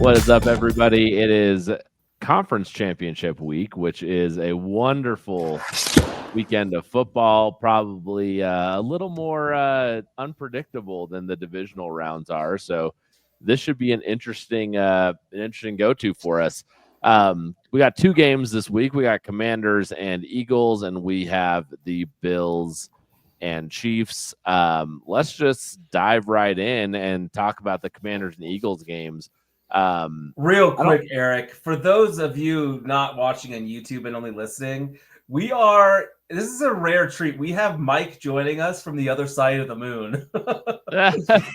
What is up, everybody? It is conference championship week, which is a wonderful weekend of football, probably a little more unpredictable than the divisional rounds are. So this should be an interesting go-to for us. We got two games this week. We got Commanders and Eagles, and we have the Bills and Chiefs. Let's just dive right in and talk about the Commanders and Eagles games. Real quick, Eric, for those of you not watching on YouTube and only listening, this is a rare treat. We have Mike joining us from the other side of the moon. I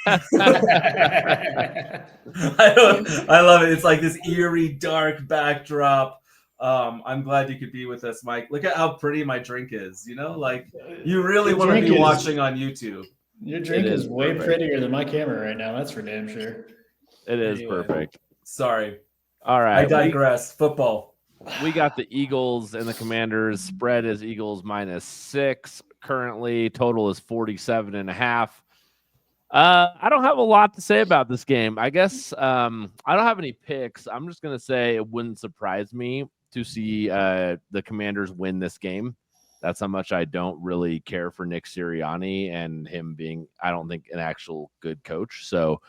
love it. It's like this eerie, dark backdrop. I'm glad you could be with us, Mike. Look at how pretty my drink is. Like you really want to be watching on YouTube. Your drink is way prettier than my camera right now. That's for damn sure. It is perfect. Sorry. All right. I digress. Football. We got the Eagles and the Commanders. Spread is Eagles -6. Currently, total is 47.5. I don't have a lot to say about this game. I guess I don't have any picks. I'm just going to say it wouldn't surprise me to see the Commanders win this game. That's how much I don't really care for Nick Sirianni and him being, I don't think, an actual good coach. So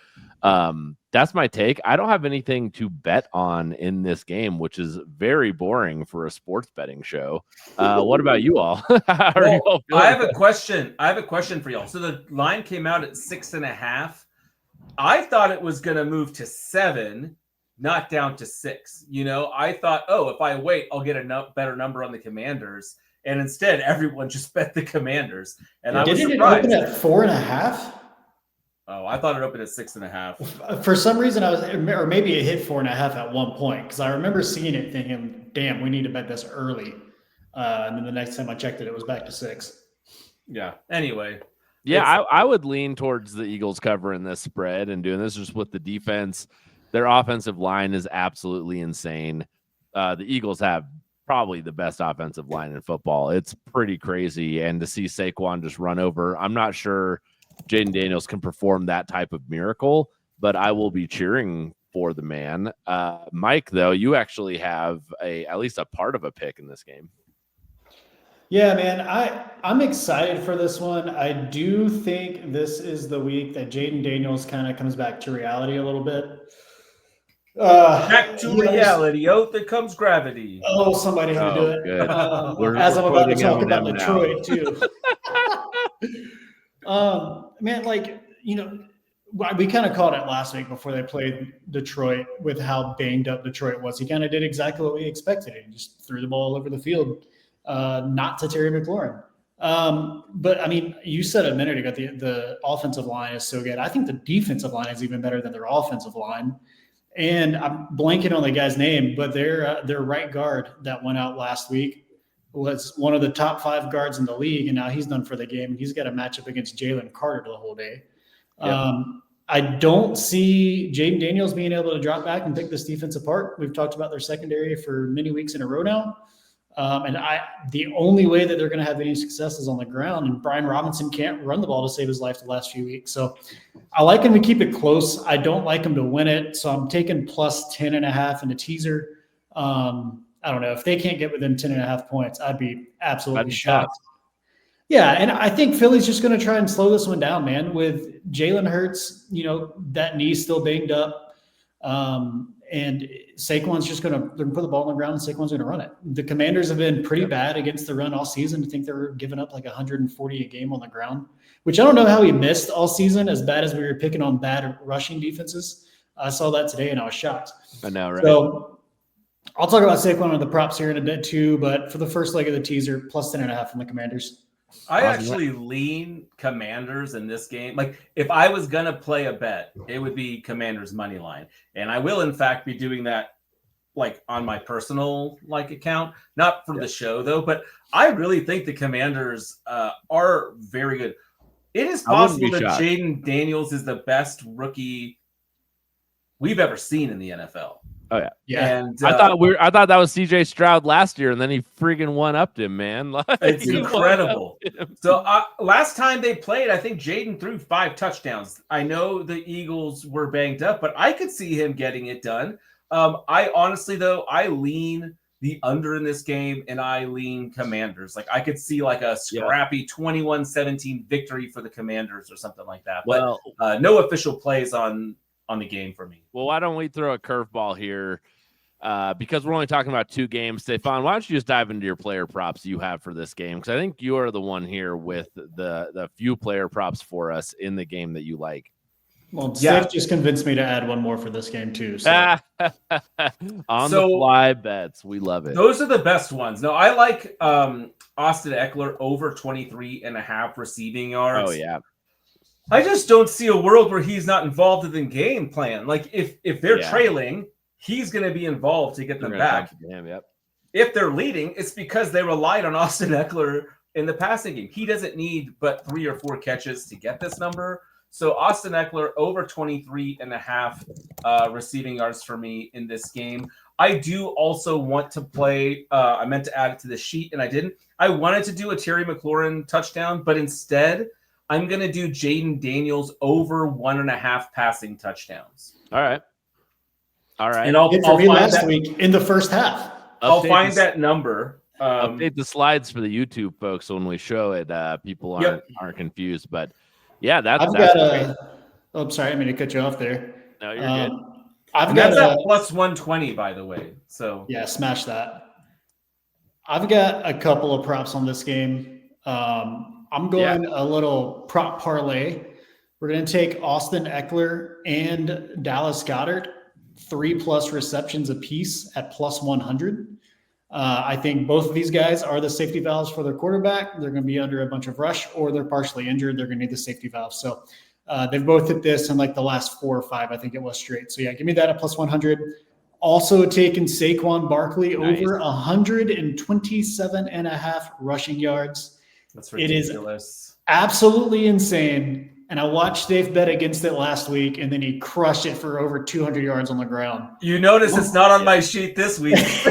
that's my take. I don't have anything to bet on in this game, which is very boring for a sports betting show. What about you all? How are you all feeling? I have a question for y'all. So the line came out at 6.5. I thought it was going to move to 7, not down to 6. I thought, if I wait, I'll get a better number on the Commanders. And instead, everyone just bet the Commanders. And I was surprised. Didn't it open at 4.5? Oh, I thought it opened at 6.5. For some reason, or maybe it hit 4.5 at one point, because I remember seeing it thinking, damn, we need to bet this early. And then the next time I checked it, it was back to 6. Yeah. Anyway. Yeah, I would lean towards the Eagles covering this spread and doing this just with the defense. Their offensive line is absolutely insane. The Eagles have probably the best offensive line in football. It's pretty crazy. And to see Saquon just run over, I'm not sure Jaden Daniels can perform that type of miracle, but I will be cheering for the man. Mike, though, you actually have at least a part of a pick in this game. Yeah, man, I'm excited for this one. I do think this is the week that Jaden Daniels kind of comes back to reality a little bit. Back to reality. Oh, there comes gravity. Oh, somebody had to do it. Good. As I'm about to talk about Detroit, too. Man, we kind of called it last week before they played Detroit with how banged up Detroit was. He kind of did exactly what we expected. He just threw the ball all over the field, not to Terry McLaurin. But, I mean, you said a minute ago the offensive line is so good. I think the defensive line is even better than their offensive line. And I'm blanking on the guy's name, but their right guard that went out last week was one of the top 5 guards in the league, and now he's done for the game. He's got a matchup against Jalen Carter the whole day. Yep. I don't see Jaden Daniels being able to drop back and pick this defense apart. We've talked about their secondary for many weeks in a row now. And the only way that they're going to have any success is on the ground, and Brian Robinson can't run the ball to save his life the last few weeks. So I like him to keep it close. I don't like him to win it. So I'm taking plus 10.5 in the teaser. I don't know. If they can't get within 10.5 points, I'd be absolutely shocked. Yeah, and I think Philly's just going to try and slow this one down, man, with Jalen Hurts, that knee's still banged up. And Saquon's just going to put the ball on the ground and Saquon's going to run it. The Commanders have been pretty bad against the run all season. I think they were giving up like 140 a game on the ground, which I don't know how we missed all season, as bad as we were picking on bad rushing defenses. I saw that today and I was shocked. I know, right? So I'll talk about Saquon and the props here in a bit too, but for the first leg of the teaser, plus 10.5 from the Commanders. I actually lean Commanders in this game. Like, if I was going to play a bet, it would be Commanders money line. And I will, in fact, be doing that like on my personal account, not for the show though, but I really think the Commanders are very good. It is possible that Jaden Daniels is the best rookie we've ever seen in the NFL. Oh yeah. Yeah. And I thought that was CJ Stroud last year, and then he friggin' one-upped him, man. Like, it's he incredible. one-upped him. So last time they played, I think Jaden threw 5 touchdowns. I know the Eagles were banged up, but I could see him getting it done. I honestly, though, I lean the under in this game, and I lean Commanders. Like, I could see like a scrappy 21-17 victory for the Commanders or something like that. Well, but no official plays on the game for me. Well, why don't we throw a curveball here? Because we're only talking about 2 games. Stefan, why don't you just dive into your player props you have for this game? Because I think you are the one here with the few player props for us in the game that you like. Well, Stef just convinced me to add one more for this game too. So. On the fly bets. We love it. Those are the best ones. No, I like Austin Eckler over 23.5 receiving yards. Oh, yeah. I just don't see a world where he's not involved in the game plan. Like, if they're trailing, he's going to be involved to get them back. Yep. If they're leading, it's because they relied on Austin Eckler in the passing game. He doesn't need but 3 or 4 catches to get this number. So Austin Eckler over 23.5 receiving yards for me in this game. I do also want to play. I meant to add it to the sheet and I didn't. I wanted to do a Terry McLaurin touchdown, but instead I'm going to do Jaden Daniels over 1.5 passing touchdowns. All right. And I'll find last week in the first half. I'll find that number. Update the slides for the YouTube folks when we show it. People aren't confused, but yeah, that's great. I'm sorry, I mean to cut you off there. No, you're good. That's at plus 120, by the way. So yeah, smash that. I've got a couple of props on this game. I'm going a little prop parlay. We're going to take Austin Eckler and Dallas Goedert 3+ receptions apiece at plus 100. I think both of these guys are the safety valves for their quarterback. They're going to be under a bunch of rush, or they're partially injured. They're going to need the safety valve. So they've both hit this in like the last 4 or 5, I think it was straight. So yeah, give me that at plus 100. Also taking Saquon Barkley over 127.5 rushing yards. That's ridiculous. It is absolutely insane. And I watched Stef bet against it last week, and then he crushed it for over 200 yards on the ground. You notice it's not on my sheet this week. So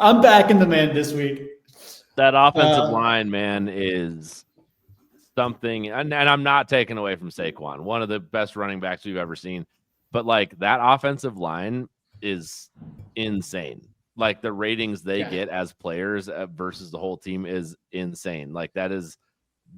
I'm backing the man this week. That offensive line, man, is something. And I'm not taking away from Saquon, one of the best running backs we've ever seen. But, like, that offensive line is insane. Like, the ratings they get as players versus the whole team is insane. Like, that is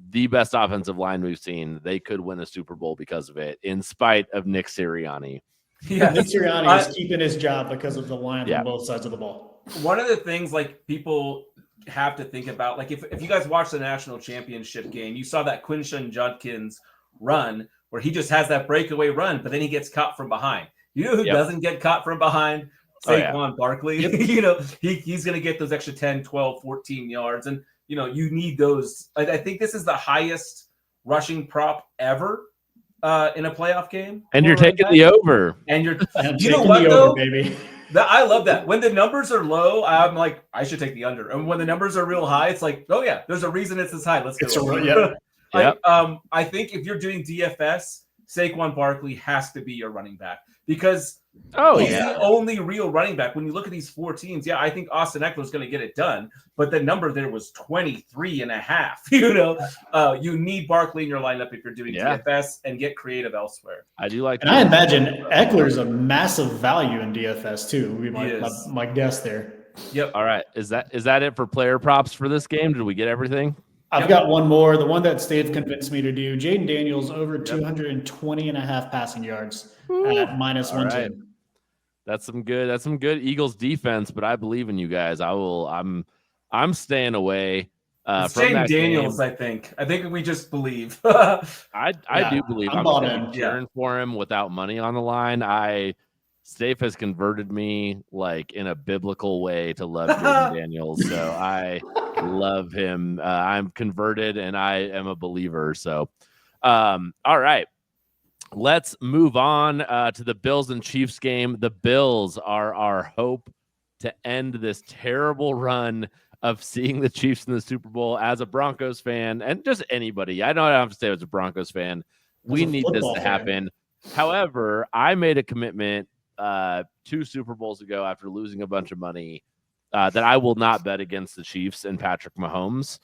the best offensive line we've seen. They could win a Super Bowl because of it, in spite of Nick Sirianni. Yeah, Nick Sirianni is keeping his job because of the line on both sides of the ball. One of the things, like, people have to think about, like, if you guys watched the national championship game, you saw that Quinshon Judkins run where he just has that breakaway run, but then he gets caught from behind. You know who doesn't get caught from behind? Saquon Barkley. You know, he's going to get those extra 10, 12, 14 yards. And, you know, you need those. I think this is the highest rushing prop ever in a playoff game. And you're taking the over. And you're you know what, though? Baby. I love that. When the numbers are low, I'm like, I should take the under. And when the numbers are real high, it's like, oh, yeah, there's a reason it's this high. Let's go. I think if you're doing DFS, Saquon Barkley has to be your running back because he's the only real running back. When you look at these 4 teams, I think Austin Eckler is going to get it done, but the number there was 23.5. You know, you need Barkley in your lineup if you're doing DFS and get creative elsewhere. I do like, and I imagine Eckler is a massive value in DFS too. My guess there. Yep. All right. Is that it for player props for this game? Did we get everything? I've got one more. The one that Steve convinced me to do. Jaden Daniels over 220.5 passing yards at minus 110. Right. That's some good Eagles defense, but I believe in you guys. I'm staying away from Jaden Daniels game. I think we just believe. I do believe. I'm cheering for him without money on the line. Stef has converted me like in a biblical way to love Jaden Daniels. So I love him. I'm converted and I am a believer. So, all right, let's move on to the Bills and Chiefs game. The Bills are our hope to end this terrible run of seeing the Chiefs in the Super Bowl. As a Broncos fan, and just anybody, I know I don't have to say as a Broncos fan, we need this to happen. However, I made a commitment 2 Super Bowls ago after losing a bunch of money that I will not bet against the Chiefs and Patrick Mahomes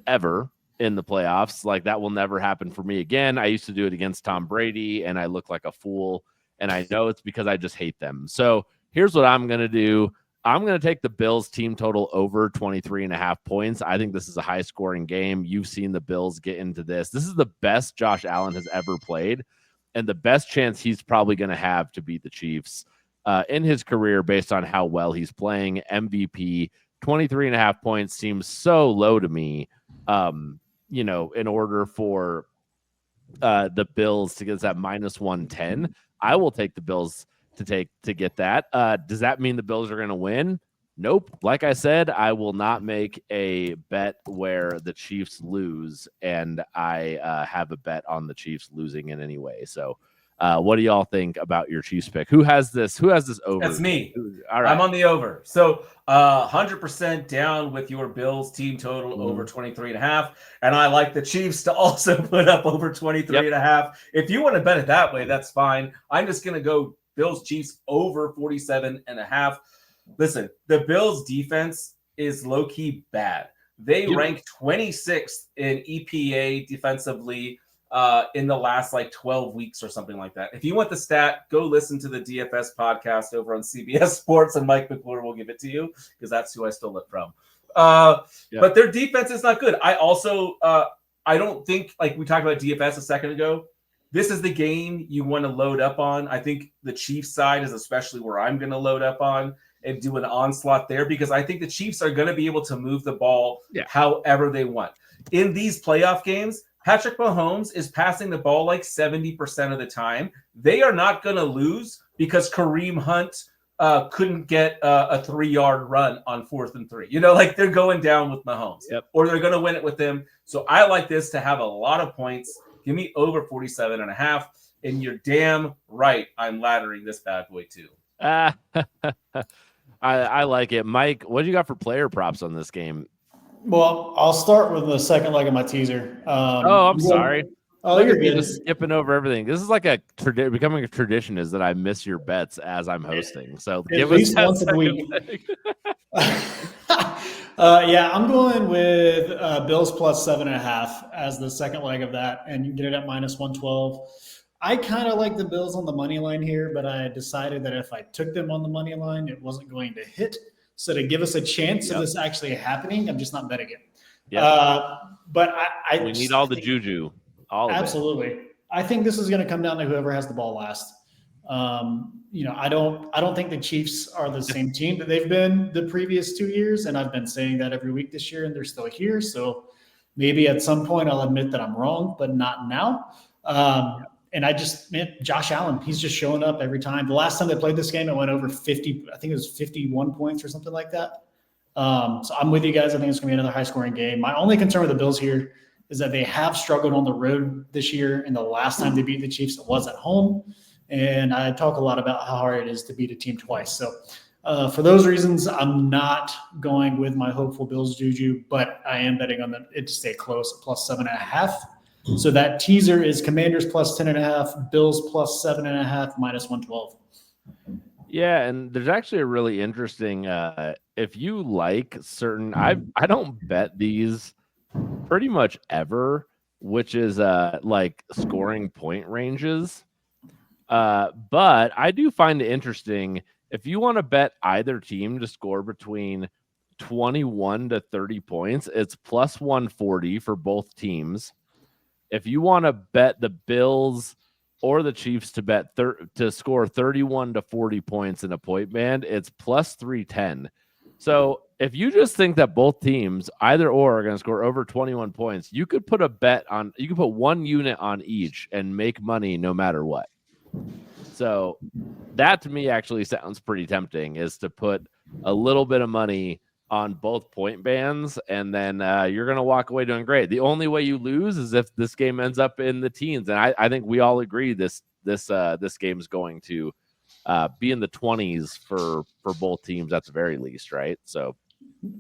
ever in the playoffs. Like, that will never happen for me again. I used to do it against Tom Brady, and I look like a fool. And I know it's because I just hate them. So here's what I'm going to do. I'm going to take the Bills team total over 23.5 points. I think this is a high scoring game. You've seen the Bills get into this. This is the best Josh Allen has ever played and the best chance he's probably going to have to beat the Chiefs in his career based on how well he's playing. MVP, 23.5 points seems so low to me. In order for the Bills to get that minus 110, I will take the Bills to get that. Does that mean the Bills are going to win? Nope. Like I said, I will not make a bet where the Chiefs lose, and I have a bet on the Chiefs losing in any way. So, what do y'all think about your Chiefs pick? Who has this over? That's me. All right. I'm on the over. So 100% down with your Bills team total over 23.5. And I like the Chiefs to also put up over 23.5. If you want to bet it that way, that's fine. I'm just going to go Bills Chiefs over 47.5. Listen, the Bills defense is low-key bad. They rank 26th in EPA defensively in the last 12 weeks or something like that. If you want the stat, go listen to the DFS podcast over on CBS Sports, and Mike McClure will give it to you because that's who I stole it from. But their defense is not good. I also I don't think, like we talked about DFS a second ago, this is the game you want to load up on. I think the Chiefs side is especially where I'm going to load up on and do an onslaught there because I think the Chiefs are going to be able to move the ball however they want. In these playoff games, Patrick Mahomes is passing the ball 70% of the time. They are not going to lose because Kareem Hunt couldn't get a 3-yard run on 4th and 3. They're going down with Mahomes or they're going to win it with him. So I like this to have a lot of points. Give me over 47.5. And you're damn right. I'm laddering this bad boy too. I like it. Mike, what do you got for player props on this game? Well, I'll start with the second leg of my teaser. I'm sorry. Oh, you're good. Just skipping over everything. This is like becoming a tradition is that I miss your bets as I'm hosting. So at least once a week. I'm going with Bills plus 7.5 as the second leg of that, and you can get it at minus 112. I kind of like the Bills on the money line here, but I decided that if I took them on the money line, it wasn't going to hit. So to give us a chance of this actually happening, I'm just not betting it. But we need all the juju. Absolutely. I think this is going to come down to whoever has the ball last. I don't think the Chiefs are the same team that they've been the previous 2 years, and I've been saying that every week this year, and they're still here. So maybe at some point I'll admit that I'm wrong, but not now. And Josh Allen, he's just showing up every time. The last time they played this game, it went over 50. I think it was 51 points or something like that. So I'm with you guys. I think it's going to be another high-scoring game. My only concern with the Bills here is that they have struggled on the road this year, and the last time they beat the Chiefs, it was at home. And I talk a lot about how hard it is to beat a team twice. So for those reasons, I'm not going with my hopeful Bills juju, but I am betting on it to stay close at plus 7.5. So that teaser is Commanders plus 10.5, Bills plus 7.5, minus 112. Yeah, and there's actually a really interesting if you like certain I don't bet these pretty much ever, which is scoring point ranges. But I do find it interesting if you want to bet either team to score between 21 to 30 points, it's plus 140 for both teams. If you want to bet the Bills or the Chiefs to score 31 to 40 points in a point band, it's plus 310. So if you just think that both teams, either or, are going to score over 21 points, you could put you could put one unit on each and make money no matter what. So that to me actually sounds pretty tempting, is to put a little bit of money on both point bands, and then you're going to walk away doing great. The only way you lose is if this game ends up in the teens, and I think we all agree this game is going to be in the 20s for both teams at the very least, right? So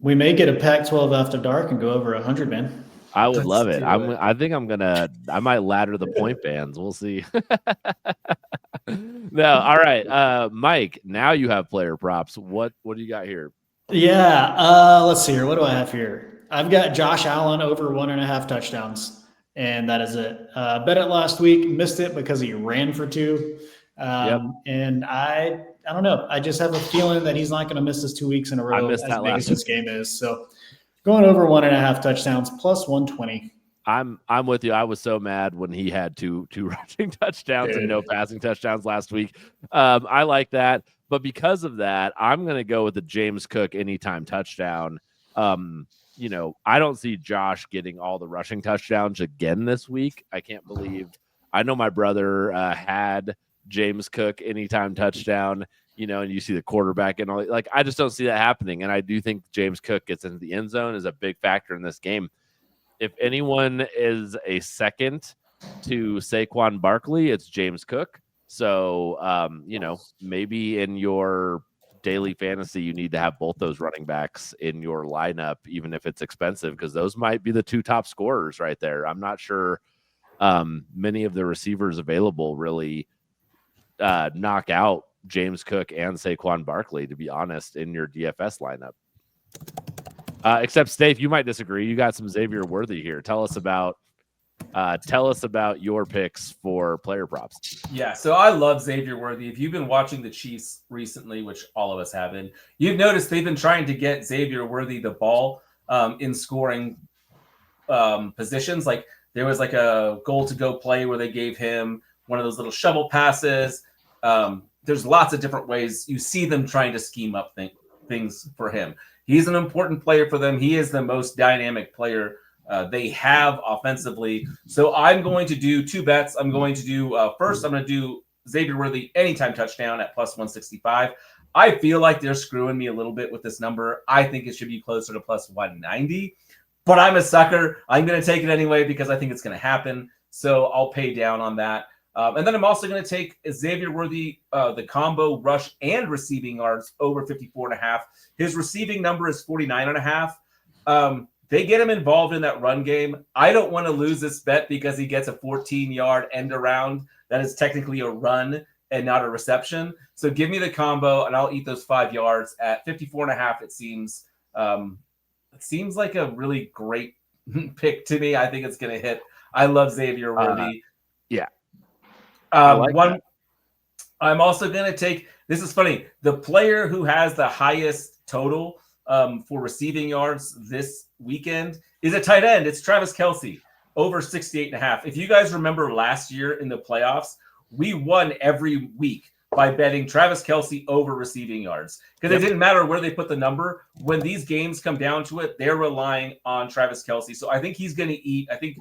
we may get a Pac-12 after dark and go over 100, man. I would Let's love it. do I think I might ladder the point bands. We'll see. No, all right. Mike, now you have player props. What do you got here? Yeah. Let's see here. What do I have here? I've got Josh Allen over 1.5 touchdowns, and that is it. Bet it last week, missed it because he ran for 2. And I don't know. I just have a feeling that he's not going to miss this 2 weeks in a row. I missed as that big last as this game is. So going over 1.5 touchdowns plus 120. I'm with you. I was so mad when he had two rushing touchdowns and no passing touchdowns last week. I like that, but because of that, I'm going to go with the James Cook anytime touchdown. I don't see Josh getting all the rushing touchdowns again this week. I can't believe. I know my brother had James Cook anytime touchdown. And you see the quarterback and all. Like, I just don't see that happening. And I do think James Cook gets into the end zone is a big factor in this game. If anyone is a second to Saquon Barkley, it's James Cook. So, maybe in your daily fantasy, you need to have both those running backs in your lineup, even if it's expensive, because those might be the 2 top scorers right there. I'm not sure many of the receivers available really knock out James Cook and Saquon Barkley, to be honest, in your DFS lineup. Except Stef, you might disagree. You got some Xavier Worthy here. Tell us about your picks for player props. Yeah, so I love Xavier Worthy. If you've been watching the Chiefs recently, which all of us have been, you've noticed they've been trying to get Xavier Worthy the ball in scoring positions. Like there was like a goal-to-go play where they gave him one of those little shovel passes. There's lots of different ways you see them trying to scheme up things for him. He's an important player for them. He is the most dynamic player they have offensively. So I'm going to do 2 bets. I'm going to do first, I'm going to do Xavier Worthy anytime touchdown at plus 165. I feel like they're screwing me a little bit with this number. I think it should be closer to plus 190, but I'm a sucker. I'm going to take it anyway because I think it's going to happen. So I'll pay down on that. And then I'm also going to take Xavier Worthy, the combo rush and receiving yards over 54.5. His receiving number is 49.5. They get him involved in that run game. I don't want to lose this bet because he gets a 14-yard end around. That is technically a run and not a reception. So give me the combo and I'll eat those 5 yards at 54.5. It seems like a really great pick to me. I think it's going to hit. I love Xavier Worthy. That. I'm also going to take, this is funny, the player who has the highest total for receiving yards this weekend is a tight end. It's Travis Kelce, over 68.5. If you guys remember last year in the playoffs, we won every week by betting Travis Kelce over receiving yards because it didn't matter where they put the number. When these games come down to it, they're relying on Travis Kelce. So I think he's going to eat. I think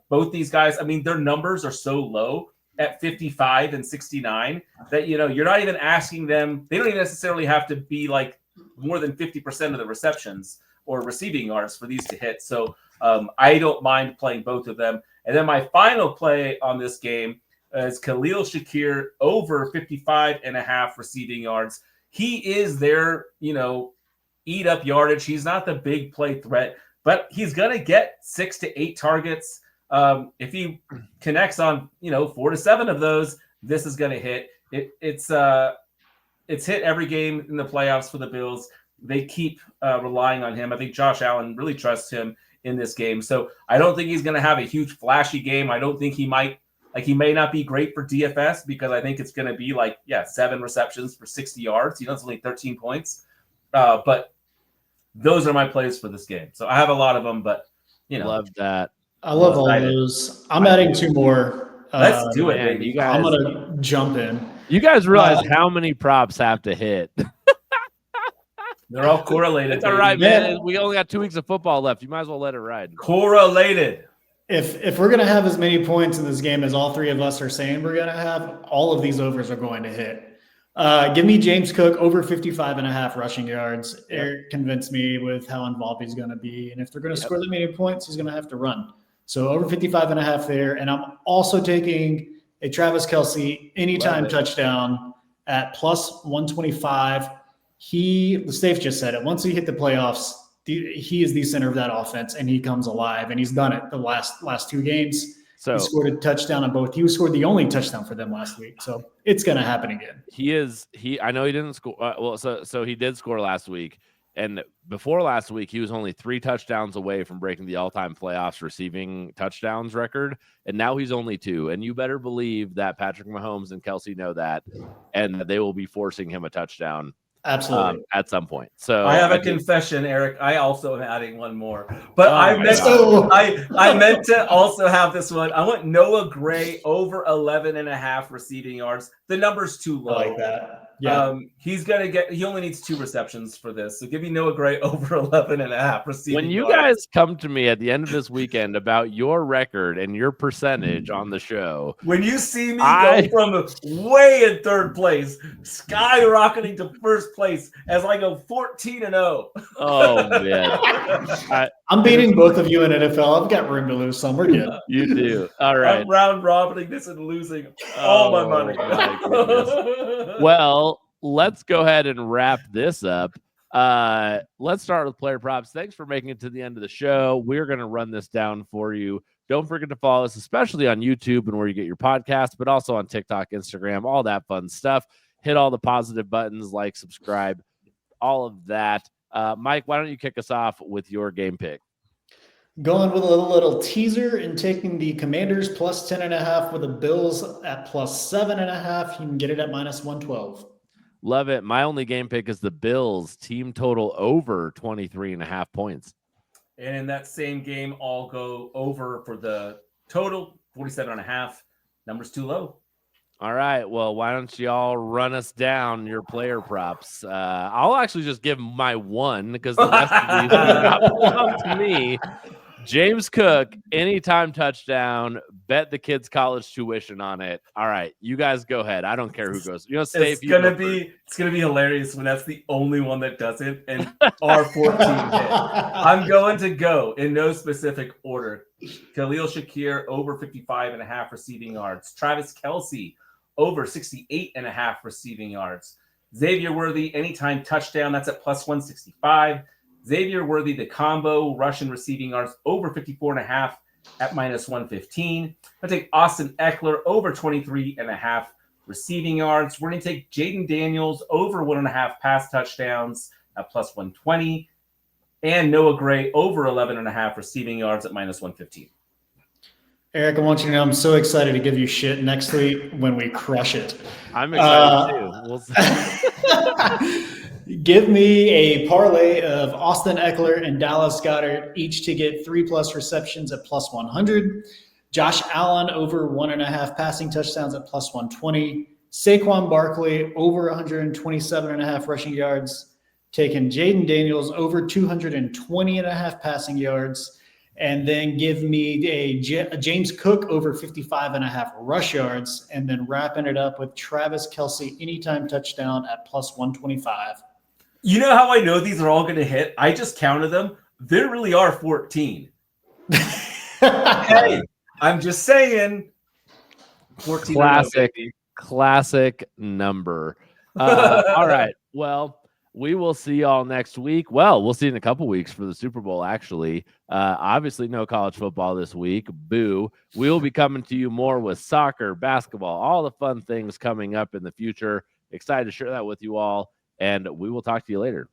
both these guys, I mean, their numbers are so low at 55 and 69 that, you're not even asking them. They don't even necessarily have to be like more than 50% of the receptions or receiving yards for these to hit. So I don't mind playing both of them. And then my final play on this game is Khalil Shakir over 55.5 receiving yards. He is their, eat up yardage. He's not the big play threat, but he's going to get 6 to 8 targets. If he connects on, 4 to 7 of those, this is going to hit. It's hit every game in the playoffs for the Bills. They keep relying on him. I think Josh Allen really trusts him in this game. So I don't think he's going to have a huge flashy game. I don't think he may not be great for DFS because I think it's going to be 7 receptions for 60 yards. It's only 13 points. But those are my plays for this game. So I have a lot of them, but love that. I love all those. I'm adding 2 more. Let's do it, baby. You guys, I'm going to jump in. You guys realize how many props have to hit? They're all correlated. It's all right, man. We only got 2 weeks of football left. You might as well let it ride. Correlated. If we're going to have as many points in this game as all 3 of us are saying we're going to have, all of these overs are going to hit. Give me James Cook over 55.5 rushing yards. Yep. Eric convinced me with how involved he's going to be. And if they're going to score that many points, he's going to have to run. So over 55.5 there. And I'm also taking a Travis Kelce anytime touchdown at plus 125. The Stef just said it. Once he hit the playoffs, he is the center of that offense, and he comes alive, and he's done it the last 2 games. So he scored a touchdown on both. He scored the only touchdown for them last week, so it's going to happen again. I know he didn't score. So he did score last week, and before last week, he was only 3 touchdowns away from breaking the all-time playoffs receiving touchdowns record, and now he's only 2. And you better believe that Patrick Mahomes and Kelsey know that, and they will be forcing him a touchdown. Absolutely. At some point. So I have a confession, Eric. I also am adding one more, but I meant to also have this one. I want Noah Gray over 11.5 receiving yards. The number's too low. I like that. Yeah. He only needs 2 receptions for this. So give me Noah Gray over 11.5 receiving When you yards. guys come to me at the end of this weekend about your record and your percentage on the show, when you see me go from way in 3rd place, skyrocketing to 1st place as I go 14-0. Oh man. I'm beating both of you in NFL. I've got room to lose some. We're good. You do. All right. I'm round robining this and losing all my money. Well, let's go ahead and wrap this up. Let's start with player props. Thanks for making it to the end of the show. We're going to run this down for you. Don't forget to follow us, especially on YouTube and where you get your podcasts, but also on TikTok, Instagram, all that fun stuff. Hit all the positive buttons, like, subscribe, all of that. Mike, why don't you kick us off with your game pick? Going with a little teaser and taking the Commanders plus 10.5 with the Bills at plus 7.5. You can get it at minus 112. Love it. My only game pick is the Bills team total over 23.5 points. And in that same game, I'll go over for the total 47.5. Number's too low. All right. Well, why don't you all run us down your player props? I'll actually just give my one because the rest of these do not belong to me. James Cook, anytime touchdown, bet the kids' college tuition on it. All right, you guys go ahead. I don't care who goes. It's gonna be hilarious when that's the only one that does it and our 14 hit. I'm going to go in no specific order. Khalil Shakir over 55.5 receiving yards. Travis Kelce over 68.5 receiving yards. Xavier Worthy anytime touchdown. That's at plus 165. Xavier Worthy, the combo Russian receiving yards over 54.5 at minus 115. I'll take Austin Eckler over 23.5 receiving yards. We're going to take Jaden Daniels over 1.5 pass touchdowns at plus 120. And Noah Gray over 11.5 receiving yards at minus 115. Eric, I want you to know I'm so excited to give you shit next week when we crush it. I'm excited too. We'll see. Give me a parlay of Austin Eckler and Dallas Goedert each to get 3+ receptions at plus 100. Josh Allen over 1.5 passing touchdowns at plus 120. Saquon Barkley over 127.5 rushing yards. Taking Jaden Daniels over 220.5 passing yards. And then give me a James Cook over 55.5 rush yards. And then wrapping it up with Travis Kelce anytime touchdown at plus 125. You know how I know these are all going to hit? I just counted them. There really are 14. Hey, I'm just saying. 14. Classic number. All right. Well, we will see y'all next week. Well, we'll see in a couple weeks for the Super Bowl, actually. Obviously, no college football this week. Boo. We will be coming to you more with soccer, basketball, all the fun things coming up in the future. Excited to share that with you all. And we will talk to you later.